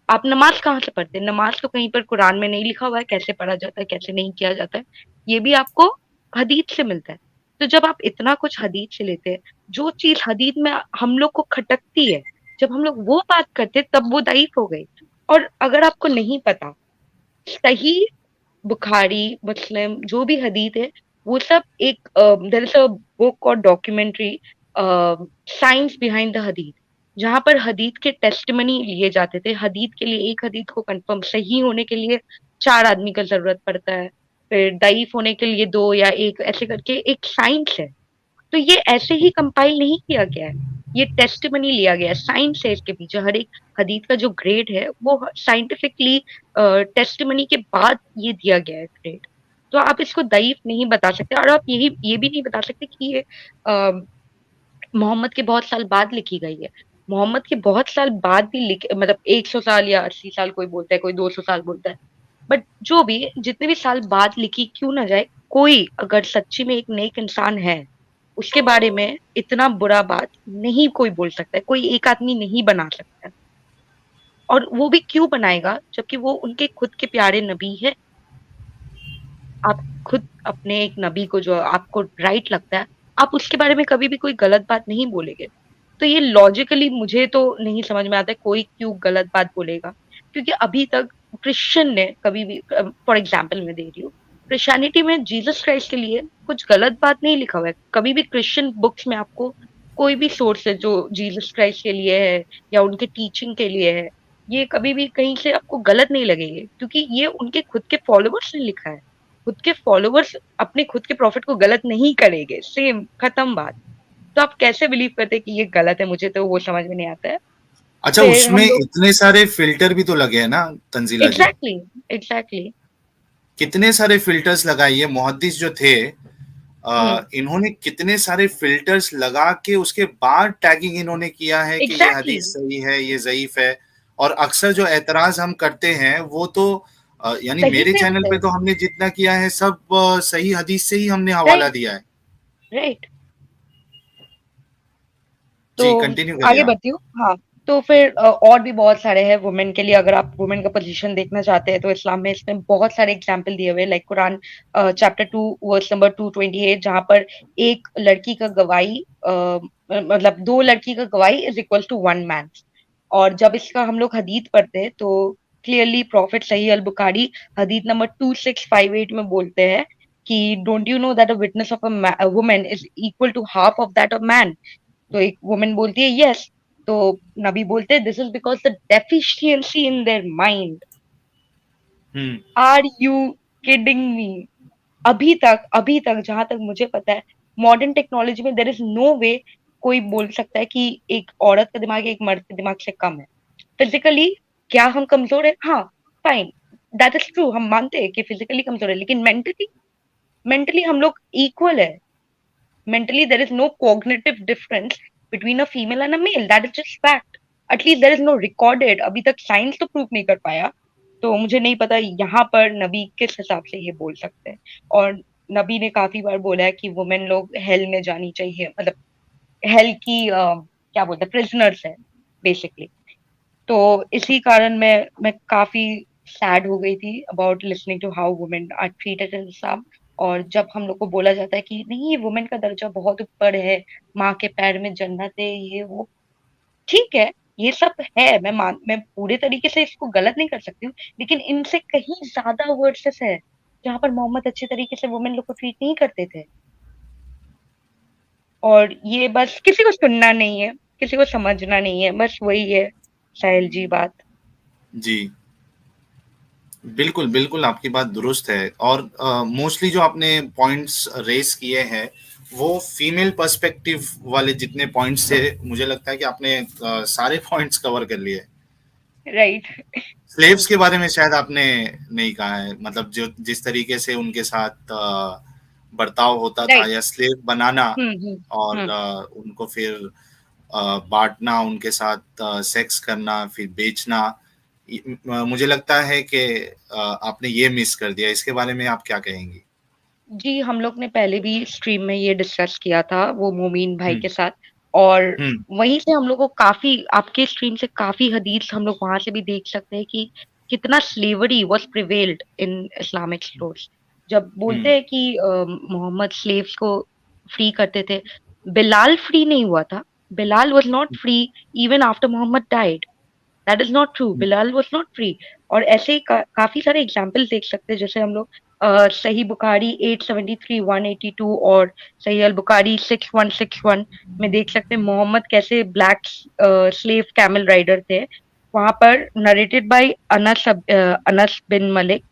आप नमाज कहाँ से पढ़ते हैं? नमाज तो कहीं पर कुरान में नहीं लिखा हुआ है कैसे पढ़ा जाता है, कैसे नहीं किया जाता है, ये भी आपको हदीस से मिलता है। तो जब आप इतना कुछ हदीस से लेते हैं, जो चीज हदीस में हम लोग को खटकती है, जब हम लोग वो बात करते हैं तब वो दाइफ हो गई। और अगर आपको नहीं पता, सही बुखारी, मुस्लिम, जो भी हदीस है, वो सब एक देयर इज अ बुक और डॉक्यूमेंट्री, साइंस बिहाइंड द हदीस, जहां पर हदीस के टेस्टिमनी लिए जाते थे। हदीस के लिए, एक हदीस को कंफर्म सही होने के लिए 4 आदमी का जरूरत पड़ता है, फिर दईफ होने के लिए 2 या 1, ऐसे करके एक साइंस है। तो ये ऐसे ही कंपाइल नहीं किया गया है, ये टेस्टिमनी लिया गया है, साइंस है इसके पीछे। हर एक हदीस का जो ग्रेड है वो साइंटिफिकली टेस्टिमनी के बाद ये दिया गया है ग्रेड। तो आप इसको दईफ नहीं बता सकते, और आप ये भी नहीं बता सकते कि ये मोहम्मद के बहुत साल बाद लिखी गई है। मोहम्मद के बहुत साल बाद भी मतलब 100 साल या 80 साल, कोई बोलता है, कोई 200 साल बोलता है, बट जो भी, जितने भी साल बाद लिखी क्यों ना जाए, कोई अगर सच्ची में एक नेक इंसान है, उसके बारे में इतना बुरा बात नहीं कोई बोल सकता है, कोई एक आदमी नहीं बना सकता है। और वो भी क्यों बनाएगा जबकि वो उनके खुद के प्यारे नबी है। आप खुद अपने एक नबी को, जो आपको राइट लगता है, आप उसके बारे में कभी भी कोई गलत बात नहीं बोलेंगे। तो ये लॉजिकली मुझे तो नहीं समझ में आता है कोई क्यों गलत बात बोलेगा, क्योंकि अभी तक क्रिश्चियन ने कभी भी, फॉर एग्जाम्पल मैं दे रही हूँ, क्रिश्चियनिटी में जीसस क्राइस्ट के लिए कुछ गलत बात नहीं लिखा हुआ है। कभी भी क्रिश्चियन बुक्स में आपको कोई भी सोर्स है जो जीसस क्राइस्ट के लिए है या उनके टीचिंग के लिए है, ये कभी भी कहीं से आपको गलत नहीं लगेंगे, क्योंकि ये उनके खुद के फॉलोवर्स ने लिखा है। खुद के फॉलोवर्स अपने खुद के प्रॉफिट को गलत नहीं करेंगे, सेम खत्म बात। तो आप कैसे बिलीव करते हैं कि ये गलत है? मुझे तो वो समझ में नहीं आता है। अच्छा, फिर उसमें हम लोग इतने सारे फिल्टर भी तो लगे हैं ना तंजीला जी, एग्जैक्टली एग्जैक्टली कितने सारे फिल्टर्स लगाइए मुहद्दिस जो थे, हम्म इन्होंने कितने सारे फिल्टर्स लगा के उसके बाद टैगिंग इन्होंने किया है कि ये एग्जैक्टली हदीस सही है, ये ज़ईफ है। और अक्सर जो एतराज हम करते हैं वो तो यानी सही मेरे से चैनल होता पे है। तो हमने जितना किया है सब सही हदीस से ही हमने हवाला राइट दिया है। राइट। तो जी, कंटिन्यू करिए आगे आप। बढ़ती हूँ। हाँ, तो फिर और भी बहुत सारे हैं वुमेन के लिए। अगर आप वुमेन का पोजीशन देखना चाहते हैं तो इस्लाम में इसमें बहुत सारे एग्जाम्पल दिए हुए हैं, like Quran chapter 2 verse number 228, जहाँ पर एक लड़की का गवाही मतलब 2 लड़की का गवाही इज इक्वल टू 1 मैन। और जब इसका हम लोग हदीत पढ़ते हैं तो क्लियरली प्रॉफिट सही अल बुखारी हदीत नंबर 2658 में बोलते हैं कि don't you know that a witness of a woman is equal to half of that of man. तो एक वुमेन बोलती है यस, तो नबी बोलते हैं this is because the deficiency in their mind. Hmm. Are you kidding me? अभी तक जहां तक मुझे पता है मॉडर्न टेक्नोलॉजी में देर इज नो वे कोई बोल सकता है कि एक औरत का दिमाग एक मर्द के दिमाग से कम है। फिजिकली क्या हम कमजोर है? हाँ, फाइन, दैट इज ट्रू, हम मानते हैं कि फिजिकली कमजोर है, लेकिन मेंटली, मेंटली हम लोग इक्वल है। mentally there is no cognitive difference between a female and a male, that is just fact. At least there is no recorded, अभी तक साइंस तो प्रूव नहीं कर पाया। तो मुझे नहीं पता यहाँ पर नबी किस हिसाब से ये बोल सकते हैं। और नबी ने काफी बार बोला है कि वुमेन लोग हेल में जानी चाहिए, मतलब हेल की क्या बोलते हैं, प्रिजनर्स है बेसिकली। तो इसी कारण मैं काफी सैड हो गई थी about listening to how women are treated in Islam. और जब हम लोग को बोला जाता है कि नहीं, ये वुमेन का दर्जा बहुत ऊपर है, माँ के पैर में जन्नत है, ये वो, ठीक है, ये सब है, मैं पूरे तरीके से इसको गलत नहीं कर सकती हूँ, लेकिन इनसे कहीं ज्यादा वर्सेस है जहाँ पर मोहम्मद अच्छे तरीके से वुमेन लोग को ट्रीट नहीं करते थे। और ये बस किसी को सुनना नहीं है, किसी को समझना नहीं है, बस वही है साहिल जी बात। जी, बिल्कुल, बिल्कुल आपकी बात दुरुस्त है। और मोस्टली जो आपने पॉइंट्स रेज़ किए हैं, वो फीमेल पर्सपेक्टिव वाले जितने पॉइंट्स थे, मुझे लगता है कि आपने सारे पॉइंट्स कवर कर लिए। राइट। स्लेव्स के बारे में शायद आपने नहीं कहा है, मतलब जो जिस तरीके से उनके साथ बर्ताव होता था राइट। या स्लेव बनाना हम्म। और हम्म। उनको फिर बाँटना, उनके साथ सेक्स करना, फिर बेचना, मुझे लगता है कि आपने ये मिस कर दिया। इसके बारे में आप क्या कहेंगी? जी, हम लोग ने पहले भी स्ट्रीम में ये डिस्कस किया था वो मोमीन भाई हुँ, के साथ। और हुँ, वहीं से हम लोग को काफी, आपके स्ट्रीम से काफी हदीस हम लोग वहां से भी देख सकते हैं कि कितना slavery was prevailed in Islamic stores. जब हुँ, बोलते हैं कि मोहम्मद स्लेव्स को फ्री करते थे, बिलाल फ्री नहीं हुआ था। Bilal was not free even after Muhammad died. That is not true, hmm, Bilal was not free. और ऐसे ही काफी सारे एग्जाम्पल देख सकते हैं, जैसे हम लोग सही बुखारी 873 182 और सही अल बुखारी 6161 में देख सकते हैं मोहम्मद कैसे ब्लैक स्लेव कैमल राइडर थे। वहां पर narrated by Anas bin Malik,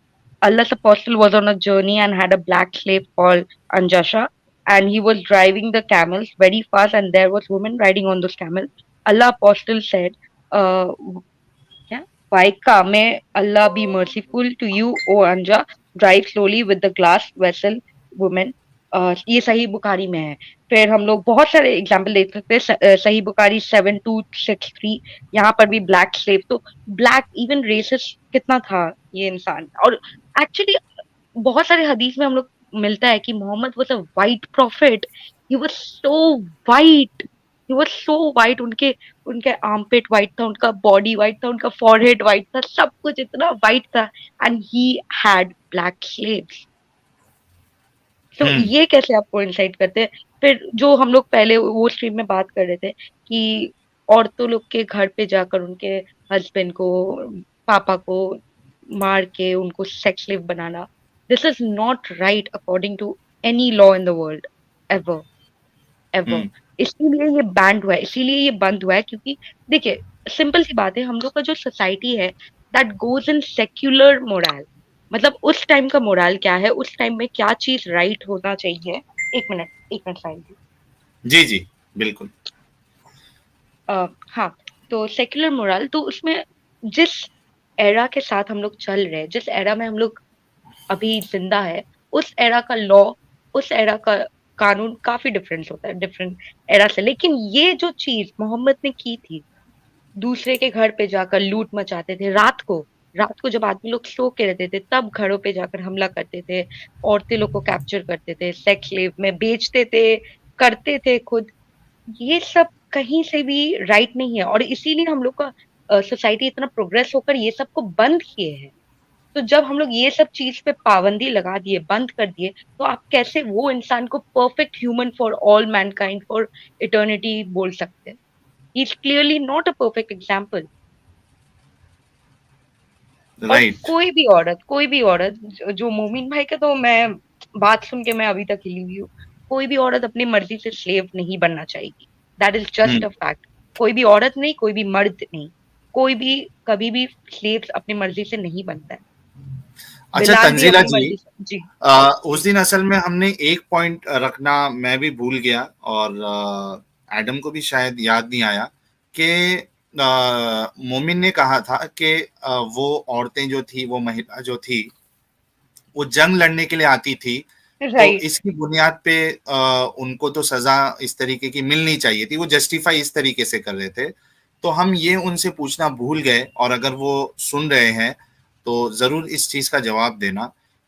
Allah's apostle was on a journey and had a black slave called Anjasha, and he was driving the camels very fast, and there was women riding on those camels. Allah apostle said, uh, yeah, Vaika, may Allah be merciful to you, O Anja. Drive slowly with the glass vessel, woman. ये सही बुखारी में है। फिर हम लोग बहुत सारे एग्जाम्पल देख सकते हैं, सही बुखारी 7263, यहाँ पर भी ब्लैक स्लेव। तो ब्लैक इवन रेसिस कितना था ये इंसान। और एक्चुअली बहुत सारे हदीस में हम लोग मिलता है कि Muhammad was a white prophet. He was so white, he was so white. उनके उनके आर्मपिट वाइट था, उनका बॉडी वाइट था, उनका फॉरहेड वाइट था, सब कुछ इतना वाइट था। And he had black slaves. तो हुँ। ये कैसे आप कोइंसाइड करते हैं? फिर जो हम लोग पहले वो स्ट्रीम में बात कर रहे थे कि औरतों लोग के घर पे जाकर उनके हस्बैंड को, पापा को मार के उनको सेक्स स्लेव बनाना, this is not right according to any law in the world, ever ever. Hmm इसीलिए ये बैंड हुआ है, इसीलिए ये बंद हुआ है, क्योंकि देखिए सिंपल सी बात है, हम लोग का जो सोसाइटी है that goes in secular moral, मतलब उस टाइम का मोरल क्या है, उस टाइम में क्या चीज राइट होना चाहिए। एक मिनट साइड। जी जी बिल्कुल। हाँ, तो सेक्युलर मोरल तो उसमें जिस एरा के साथ हम लोग चल रहे हैं, जिस एरा में हम लोग अभी जिंदा है, उस एरा का लॉ, उस एरा का कानून काफी डिफरेंस होता है डिफरेंट एरा से। लेकिन ये जो चीज मोहम्मद ने की थी, दूसरे के घर पे जाकर लूट मचाते थे रात को जब आदमी लोग सो के रहते थे तब घरों पे जाकर हमला करते थे, औरतें लोग को कैप्चर करते थे, सेक्स स्लेव में बेचते थे, करते थे खुद। ये सब कहीं से भी राइट नहीं है, और इसीलिए हम लोग का सोसाइटी इतना प्रोग्रेस होकर ये सब को बंद किए हैं। तो जब हम लोग ये सब चीज पे पाबंदी लगा दिए, बंद कर दिए, तो आप कैसे वो इंसान को perfect human for all Mankind for eternity बोल सकते हैं? He is clearly not a perfect example. और राइट। कोई भी औरत जो मोमिन भाई का तो मैं बात सुन के मैं अभी तक हिली हुई हूँ, कोई भी औरत अपनी मर्जी से स्लेव नहीं बनना चाहेगी, that is just hmm. A fact. कोई भी औरत नहीं, कोई भी मर्द नहीं, कोई भी कभी भी स्लेव अपनी मर्जी से नहीं बनता है। अच्छा बिलाल भी तंजीला अपनी जी, मर्जी से, जी उस दिन असल में हमने एक पॉइंट रखना मैं भी भूल गया, और एडम को भी शायद याद नहीं आया कि मोमिन ने कहा था कि वो औरतें जो थी, वो महिला जो थी, वो जंग लड़ने के लिए आती थी, तो राइट इसकी बुनियाद पे उनको तो सजा इस तरीके की मिलनी चाहिए थी, वो जस्टिफाई इस तरीके से कर रहे थे। तो हम ये उनसे पूछना भूल गए, और अगर वो सुन रहे हैं तो जरूर इस चीज का जवाब देना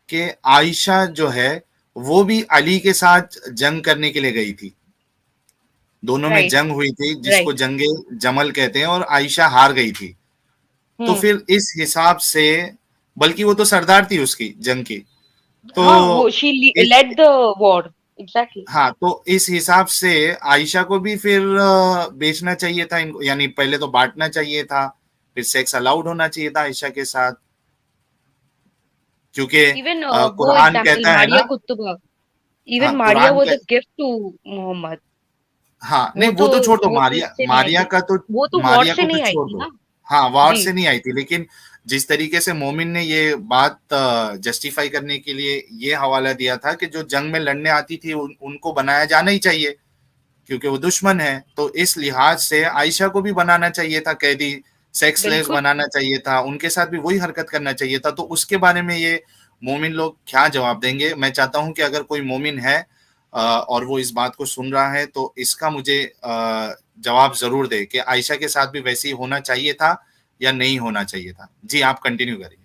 कि आयशा जो है वो भी अली के साथ जंग करने के लिए गई थी, दोनों में राइट जंग हुई थी जिसको राइट। जंगे जमल कहते हैं, और आयशा हार गई थी। तो हम्म। फिर इस हिसाब से, बल्कि वो तो सरदार थी उसकी जंग की, तो हाँ, वो शी इस लेड द वॉर, एग्जैक्टली। हाँ, तो इस हिसाब से आयशा को भी फिर बेचना चाहिए था इनको, यानी पहले तो बांटना चाहिए था, फिर सेक्स अलाउड होना चाहिए था आयशा के साथ, क्योंकि इवन वो कुरान एग्जाम्पल कहता है मारिया ना। कुतुबा, हाँ इवन मारिया कुरान वाज कह अ गिफ्ट टू मोहम्मद। हाँ नहीं, वो तो छोड़ दो, वो तो मारिया इससे नहीं आई मारिया थी, का तो, वो तो वॉर मारिया से को तो नहीं आई छोड़ थी दो। ना। हाँ वार जी से नहीं आई थी, लेकिन जिस तरीके से मोमिन ने ये बात जस्टिफाई करने के लिए ये हवाला दिया था कि जो जंग में लड़ने आती थी उनको बनाया जाना ही चाहिए, क्योंकि वो दुश्मन है, तो इस लिहाज से आयशा को भी बनाना चाहिए था कैदी, सेक्स स्लेव्स बिल्कुल। बनाना चाहिए था, उनके साथ भी वही हरकत करना चाहिए था। तो उसके बारे में ये मोमिन लोग क्या जवाब देंगे? मैं चाहता हूं कि अगर कोई मोमिन है और वो इस बात को सुन रहा है तो इसका मुझे जवाब जरूर दे कि आयशा के साथ भी वैसे ही होना चाहिए था या नहीं होना चाहिए था। जी आप कंटिन्यू करिए।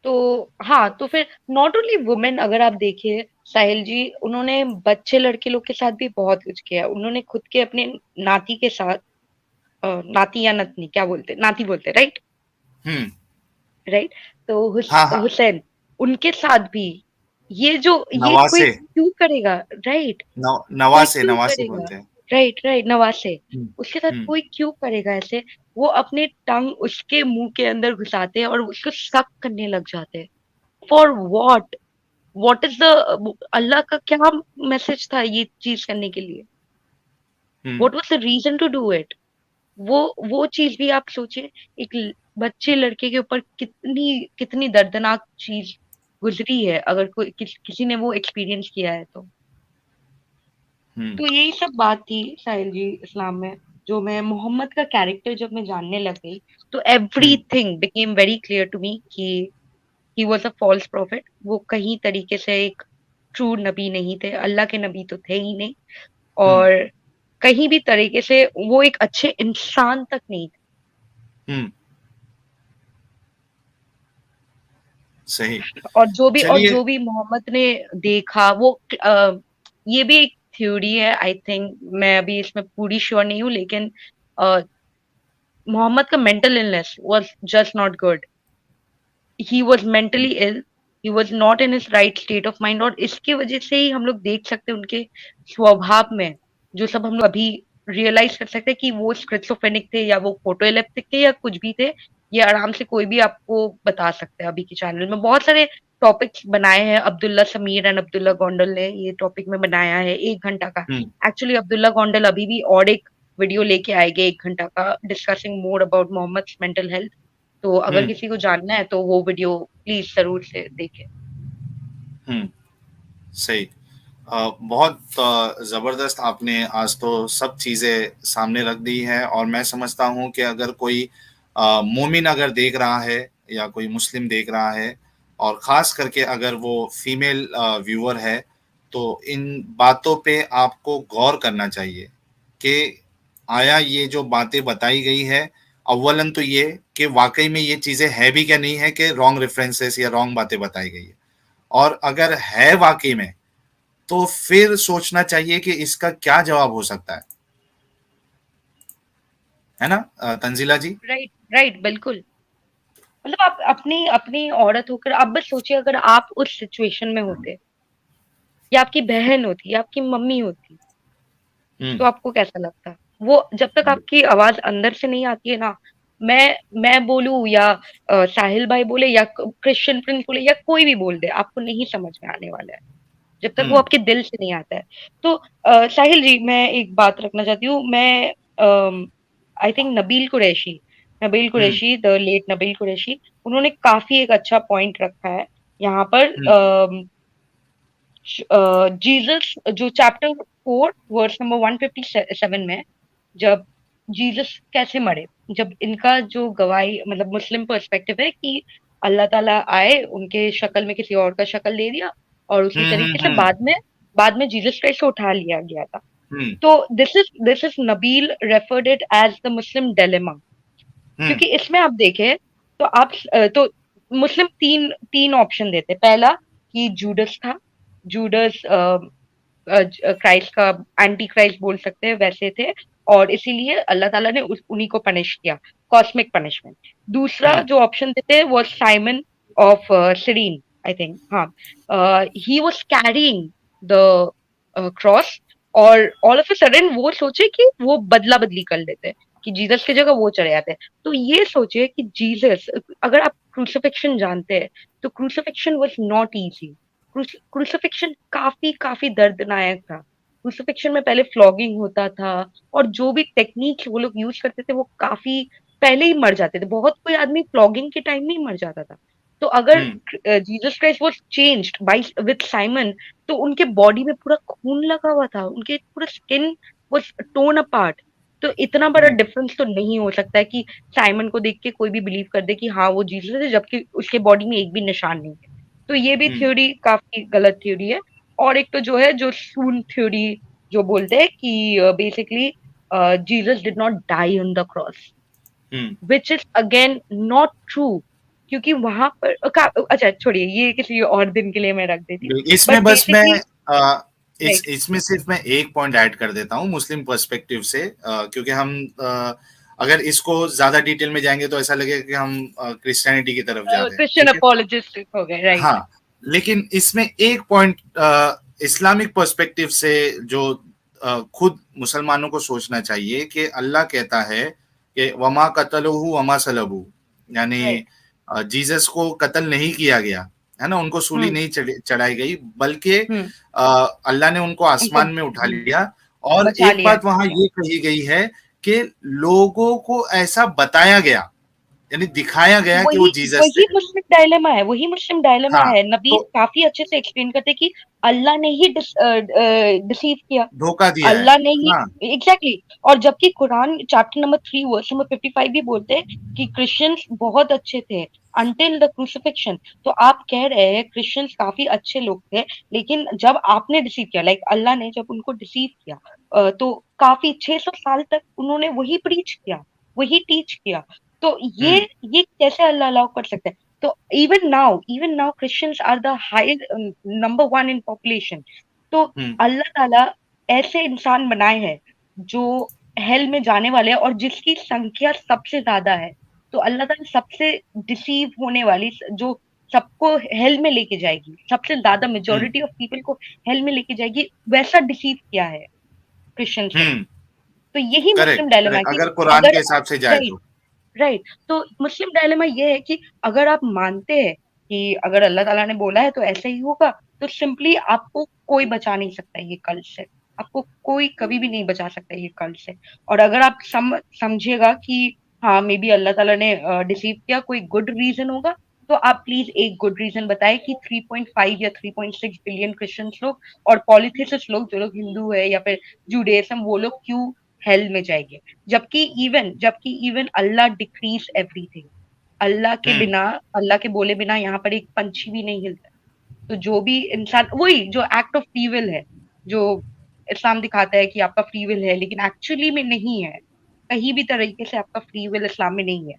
तो हाँ, तो फिर नॉट ओनली वुमेन, अगर आप देखिए साहिल जी, उन्होंने बच्चे लड़के लोग के साथ भी बहुत कुछ किया। उन्होंने खुद के अपने नाती के साथ, नाती या नतनी क्या बोलते, नाती बोलते, राइट हम्म। राइट। तो हाँ हाँ। हुसैन, उनके साथ भी ये कोई नवासे, क्यों करेगा? राइट। कोई नवासे क्यों नवासे करेगा? बोलते हैं। राइट राइट, नवासे। हम्म। उसके साथ हम्म। कोई क्यों करेगा ऐसे? वो अपने टंग उसके मुंह के अंदर घुसाते हैं और उसको सक करने लग जाते हैं। For what? What is the, Allah का क्या मैसेज था ये चीज करने के लिए? Hmm. What was the reason to do it? वो चीज भी आप सोचिए, एक बच्चे लड़के के ऊपर कितनी कितनी दर्दनाक चीज गुजरी है, अगर कोई किसी ने वो एक्सपीरियंस किया है तो। हम्म। तो यही सब बात थी साहिल जी इस्लाम में, जो मैं मोहम्मद का कैरेक्टर जब मैं जानने लग गई, तो hmm. Everything became very clear to me कि he was a false prophet. वो कहीं तरीके से एक ट्रू नबी नहीं थे, अल्लाह के नबी तो थे ही नहीं, हम्म। और कहीं भी तरीके से वो एक अच्छे इंसान तक नहीं थे। हम्म। सही। और चलिए। जो भी मोहम्मद ने देखा वो, ये भी एक थ्योरी है आई थिंक, मैं अभी इसमें पूरी श्योर नहीं हूँ, लेकिन अ, मोहम्मद का mental illness was just not good. He was mentally ill, he was not in his right state of mind, और इसकी वजह से ही हम लोग देख सकते हैं उनके स्वभाव में जो सब हम लोग अभी रियलाइज कर सकते हैं कि वो स्किज़ोफ्रेनिक थे या वो फोटोइलेप्टिक थे या कुछ भी थे। ये आराम से कोई भी आपको बता सकता है। अभी के चैनल में बहुत सारे टॉपिक्स बनाए हैं, अब्दुल्ला समीर एंड अब्दुल्ला गोंडल ने ये टॉपिक में बनाया है 1 घंटा का। एक्चुअली अब्दुल्ला गोंडल अभी भी और एक वीडियो लेके आएंगे 1 घंटा का, discussing more about Muhammad's mental health. तो अगर किसी को जानना है तो वो वीडियो प्लीज जरूर से देखें। सही। बहुत जबरदस्त आपने आज तो सब चीजें सामने रख दी है, और मैं समझता हूँ कि अगर कोई मोमिन अगर देख रहा है या कोई मुस्लिम देख रहा है, और खास करके अगर वो फीमेल व्यूअर है, तो इन बातों पे आपको गौर करना चाहिए कि आया ये जो बातें बताई गई है, अव्वलन तो ये कि वाकई में ये चीजें है भी क्या नहीं है, कि रॉन्ग रेफरेंसेस या रॉन्ग बातें बताई गई है, और अगर है वाकई में तो फिर सोचना चाहिए कि इसका क्या जवाब हो सकता है ना तंजीला जी? राइट राइट, बिल्कुल। मतलब आप अपनी अपनी औरत होकर आप बस सोचिए, अगर आप उस सिचुएशन में होते या आपकी बहन होती या आपकी मम्मी होती तो आपको कैसा लगता? वो जब तक आपकी आवाज अंदर से नहीं आती है ना, मैं बोलूं या साहिल भाई बोले या क्रिश्चियन प्रिंस बोले या कोई भी बोल दे, आपको नहीं समझ में आने वाला है जब तक वो आपके दिल से नहीं आता है। तो साहिल जी, मैं एक बात रखना चाहती हूँ। मैं I think Nabeel Qureshi, the late Nabeel Qureshi, उन्होंने काफी एक अच्छा पॉइंट रखा है यहाँ पर। जीसस जो चैप्टर 4 वर्स नंबर 157 में, जब जीसस कैसे मरे, जब इनका जो गवाही मतलब मुस्लिम पर्सपेक्टिव है कि अल्लाह ताला आए, उनके शक्ल में किसी और का शक्ल दे दिया, और उसी तरीके से बाद में जीसस क्राइस्ट को उठा लिया गया था। तो this is Nabeel referred it as the Muslim dilemma, क्योंकि इसमें आप देखें तो तो मुस्लिम तीन तीन ऑप्शन देते। पहला कि जूडस था, जूडस क्राइस्ट का एंटी क्राइस्ट बोल सकते हैं वैसे थे, और इसीलिए अल्लाह ताला ने उन्हीं को पनिश किया, कॉस्मिक पनिशमेंट। दूसरा जो ऑप्शन देते वो Simon of Sirin, I think, हाँ, he was carrying the cross, और ऑल ऑफ अ सडन वो सोचे कि वो बदला बदली कर लेते हैं कि जीसस की जगह वो चले जाते हैं। तो ये सोचिए कि जीसस, अगर आप क्रूसिफिक्शन जानते हैं तो crucifixion was not easy. Crucifixion काफी काफी दर्दनाक था। क्रूसिफिक्शन में पहले फ्लॉगिंग होता था, और जो भी टेक्निक्स वो लोग यूज करते थे वो काफी पहले ही मर जाते थे। बहुत कोई आदमी फ्लॉगिंग के टाइम में ही मर जाता था। तो अगर Jesus Christ was changed by with Simon, तो उनके बॉडी में पूरा खून लगा हुआ था, उनके पूरा स्किन वाज टोन अपार्ट। तो इतना बड़ा डिफरेंस तो नहीं हो सकता है कि साइमन को देख के कोई भी बिलीव कर दे कि हाँ वो जीसस है, जबकि उसके बॉडी में एक भी निशान नहीं है। तो ये भी थ्योरी काफी गलत थ्योरी है। और एक तो जो है जो सून थ्योरी, जो बोलते हैं कि basically Jesus did not die on the cross, which is again not true, क्योंकि वहां पर अच्छा छोड़िए, ये किसी और दिन के लिए मैं रख देती हूँ। इसमें बस मैं right. इसमें सिर्फ मैं एक पॉइंट ऐड कर देता हूँ मुस्लिम पर्सपेक्टिव से, क्योंकि हम अगर इसको ज्यादा डिटेल में जाएंगे तो ऐसा लगेगा कि हम क्रिश्चियनिटी की तरफ जा रहे हैं, क्रिश्चियन ठीक है? अपोलोजिस्ट हो गए, राइट। हाँ, लेकिन इसमें एक पॉइंट इस्लामिक पर्सपेक्टिव से जो खुद मुसलमानों को सोचना चाहिए कि अल्लाह कहता है कि वमा कतलहु वमा सलबहु, यानी जीसस को कत्ल नहीं किया गया है ना, उनको सूली नहीं चढ़ाई गई, बल्कि अल्लाह ने उनको आसमान में उठा लिया। और एक बात वहां ये कही गई है कि लोगों को ऐसा बताया गया, यानी दिखाया गया कि वो जीसस वही मुस्लिम डायलेमा है, वही मुस्लिम डायलेमा है। नबी तो काफी अच्छे से एक्सप्लेन करते कि अल्लाह ने ही डिसीव किया, धोखा दिया अल्लाह ने ही, हाँ। एग्जैक्टली। और जबकि Quran chapter number 3 verse number 55 भी बोलते हैं कि क्रिश्चियंस बहुत अच्छे थे अंटिल द क्रूसिफिक्शन। तो आप कह रहे हैं क्रिश्चियंस काफी अच्छे लोग थे, लेकिन जब आपने डिसीव किया, लाइक अल्लाह ने जब उनको डिसीव किया, तो काफी 600 साल तक उन्होंने वही प्रीच किया, वही टीच किया। तो ये कैसे अल्लाह अलाउ कर सकता है? तो even now Christians are the highest number 1 in population. Allah अल्लाह ताला ऐसे इंसान बनाए हैं जो हेल में जाने वाले हैं, और जिसकी संख्या सबसे ज्यादा है। तो अल्लाह ताला सबसे डिसीव होने वाली, जो सबको हेल में लेके जाएगी, सबसे ज्यादा मेजोरिटी ऑफ पीपल को हेल में लेके जाएगी, वैसा डिसीव किया है क्रिश्चियंस ने। तो यही मुस्लिम करेक्ट डायलेमा है करेक्ट, कि अगर कुरान अगर के हिसाब से जाए राइट तो। राइट, तो मुस्लिम डायलेमा ये है कि अगर आप मानते हैं कि अगर अल्लाह ताला ने बोला है तो ऐसे ही होगा, तो सिंपली आपको कोई बचा नहीं सकता ये कल्ट से, आपको कोई कभी भी नहीं बचा सकता ये कल्ट से। और अगर आप समझिएगा कि हाँ मे बी अल्लाह ताला ने डिसीव किया, कोई गुड रीजन होगा, तो आप प्लीज एक गुड रीजन बताएं कि 3.5 या 3.6 बिलियन क्रिश्चियंस लोग और पॉलिथिसिस्ट लोग, जो लोग हिंदू है या फिर जुडेइज्म, वो लोग क्यों हेल में जाएंगे। जबकि इवन अल्लाह डिक्रीज एवरीथिंग, अल्लाह के हम्म बिना, अल्लाह के बोले बिना यहाँ पर एक पंछी भी नहीं हिलता। तो जो भी इंसान, वही जो एक्ट ऑफ फ्री विल है, जो इस्लाम दिखाता है कि आपका फ्री विल है, लेकिन एक्चुअली में नहीं है, कहीं भी तरीके से आपका फ्री विल इस्लाम में नहीं है।